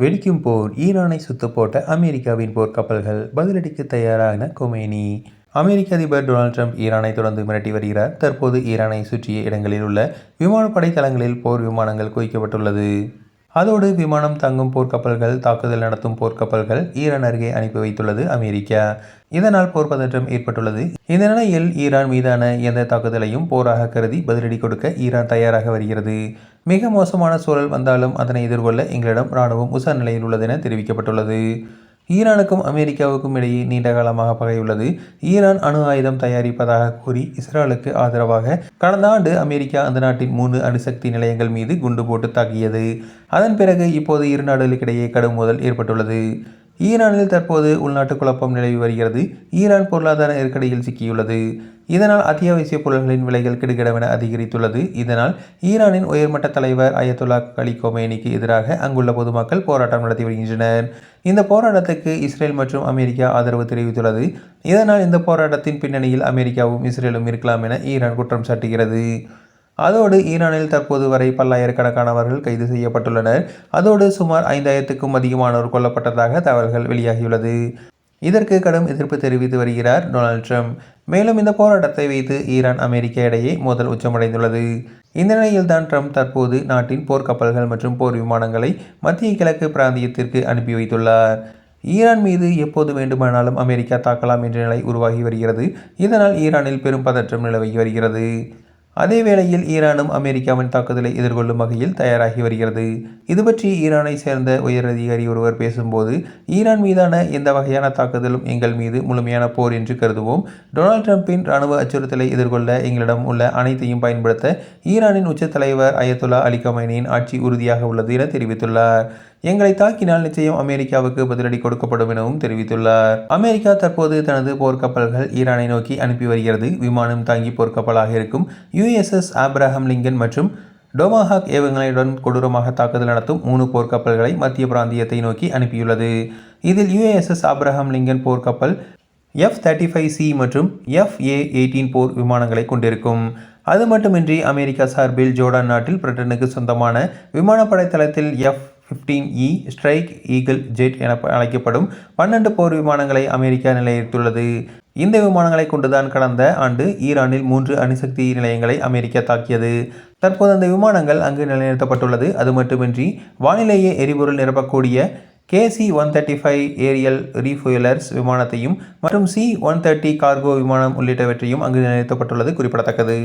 வெடிக்கும் போர், ஈரானை சுட்டுப் போட்ட அமெரிக்காவின் போர்க்கப்பல்கள், பதிலடிக்கு தயாரான கொமேனி. அமெரிக்க அதிபர் டொனால்ட் ட்ரம்ப் ஈரானை தொடர்ந்து மிரட்டி வருகிறார். தற்போது ஈரானை சுற்றிய இடங்களில் உள்ள விமானப்படை தளங்களில் போர் விமானங்கள் குவிக்கப்பட்டுள்ளது. அதோடு விமானம் தங்கும் போர்க்கப்பல்கள், தாக்குதல் நடத்தும் போர்க்கப்பல்கள் ஈரான் அருகே அனுப்பி வைத்துள்ளது அமெரிக்கா. இதனால் போர் பதற்றம் ஏற்பட்டுள்ளது. இந்த நிலையில் ஈரான் மீதான எந்த தாக்குதலையும் போராக கருதி பதிலடி கொடுக்க ஈரான் தயாராக வருகிறது. மிக மோசமான சூழல் வந்தாலும் அதனை எதிர்கொள்ள எங்களிடம் ராணுவம் உஷார் நிலையில் உள்ளது என தெரிவிக்கப்பட்டுள்ளது. ஈரானுக்கும் அமெரிக்காவுக்கும் இடையே நீண்ட காலமாக பகை உள்ளது. ஈரான் அணு ஆயுதம் தயாரிப்பதாக கூறி இஸ்ரேலுக்கு ஆதரவாக கடந்த ஆண்டு அமெரிக்கா அந்த நாட்டின் 3 அணுசக்தி நிலையங்கள் மீது குண்டு போட்டு தாக்கியது. அதன் பிறகு இப்போது இரு நாடுகளுக்கிடையே கடும் மோதல் ஏற்பட்டுள்ளது. ஈரானில் தற்போது உள்நாட்டு குழப்பம் நிலவி வருகிறது. ஈரான் பொருளாதார நெருக்கடியில் சிக்கியுள்ளது. இதனால் அத்தியாவசிய பொருட்களின் விலைகள் கிடுகிடவென அதிகரித்துள்ளது. இதனால் ஈரானின் உயர்மட்ட தலைவர் அயத்துல்லா அலி கொமேனிக்கு எதிராக அங்குள்ள பொதுமக்கள் போராட்டம் நடத்தி வருகின்றனர். இந்த போராட்டத்துக்கு இஸ்ரேல் மற்றும் அமெரிக்கா ஆதரவு தெரிவித்துள்ளது. இதனால் இந்த போராட்டத்தின் பின்னணியில் அமெரிக்காவும் இஸ்ரேலும் இருக்கலாம் என ஈரான் குற்றம் சாட்டுகிறது. அதோடு ஈரானில் தற்போது வரை பல்லாயிரக்கணக்கானவர்கள் கைது செய்யப்பட்டுள்ளனர். அதோடு சுமார் 5000க்கும் அதிகமானோர் கொல்லப்பட்டதாக தகவல்கள் வெளியாகியுள்ளது. இதற்கு கடும் எதிர்ப்பு தெரிவித்து வருகிறார் டொனால்ட் ட்ரம்ப். மேலும் இந்த போராட்டத்தை வைத்து ஈரான் அமெரிக்கா இடையே மோதல் உச்சமடைந்துள்ளது. இந்த நிலையில் தான் ட்ரம்ப் தற்போது நாட்டின் போர்க்கப்பல்கள் மற்றும் போர் விமானங்களை மத்திய கிழக்கு பிராந்தியத்திற்கு அனுப்பி வைத்துள்ளார். ஈரான் மீது எப்போது வேண்டுமானாலும் அமெரிக்கா தாக்கலாம் என்ற நிலை உருவாகி வருகிறது. இதனால் ஈரானில் பெரும் பதற்றம் நிலவி வருகிறது. அதேவேளையில் ஈரானும் அமெரிக்காவின் தாக்குதலை எதிர்கொள்ளும் வகையில் தயாராகி வருகிறது. இது பற்றி ஈரானை சேர்ந்த உயர் அதிகாரி ஒருவர் பேசும்போது, ஈரான் மீதான எந்த வகையான தாக்குதலும் எங்கள் மீது முழுமையான போர் என்று கருதுவோம். டொனால்ட் ட்ரம்பின் ராணுவ அச்சுறுத்தலை எதிர்கொள்ள எங்களிடம் உள்ள அனைத்தையும் பயன்படுத்த ஈரானின் உச்ச தலைவர் அயத்துல்லா அலி கொமேனியின் ஆட்சி உறுதியாக உள்ளது என தெரிவித்துள்ளார். எங்களை தாக்கினால் நிச்சயம் அமெரிக்காவுக்கு பதிலடி கொடுக்கப்படும் எனவும் தெரிவித்துள்ளார். அமெரிக்கா தற்போது தனது போர்க்கப்பல்கள் ஈரானை நோக்கி அனுப்பி வருகிறது. விமானம் தாங்கி போர்க்கப்பலாக இருக்கும் USS ஆப்ரஹாம் லிங்கன் மற்றும் டொமாஹாக் ஏவுகணையுடன் கொடூரமாக தாக்குதல் நடத்தும் 3 போர்க்கப்பல்களை மத்திய பிராந்தியத்தை நோக்கி அனுப்பியுள்ளது. இதில் USS ஆப்ரஹாம் லிங்கன் போர்க்கப்பல் F-35C மற்றும் FA-18 போர் விமானங்களை கொண்டிருக்கும். அது மட்டுமின்றி அமெரிக்கா சார்பில் ஜோர்டான் நாட்டில் பிரிட்டனுக்கு சொந்தமான விமானப்படை தளத்தில் F-15E ஸ்ட்ரைக் ஈகிள் ஜெட் என அழைக்கப்படும் 12 போர் விமானங்களை அமெரிக்கா நிலைநிறுத்தியுள்ளது. இந்த விமானங்களை கொண்டுதான் கடந்த ஆண்டு ஈரானில் 3 அணுசக்தி நிலையங்களை அமெரிக்கா தாக்கியது. தற்போது அந்த விமானங்கள் அங்கு நிலைநிறுத்தப்பட்டுள்ளது. அது மட்டுமின்றி வானிலேயே எரிபொருள் நிரப்பக்கூடிய KC-135 ஏரியல் ரீஃபுயலர்ஸ் விமானத்தையும் மற்றும் C-130 கார்கோ விமானம் உள்ளிட்டவற்றையும் அங்கு நிலைநிறுத்தப்பட்டுள்ளது குறிப்பிடத்தக்கது.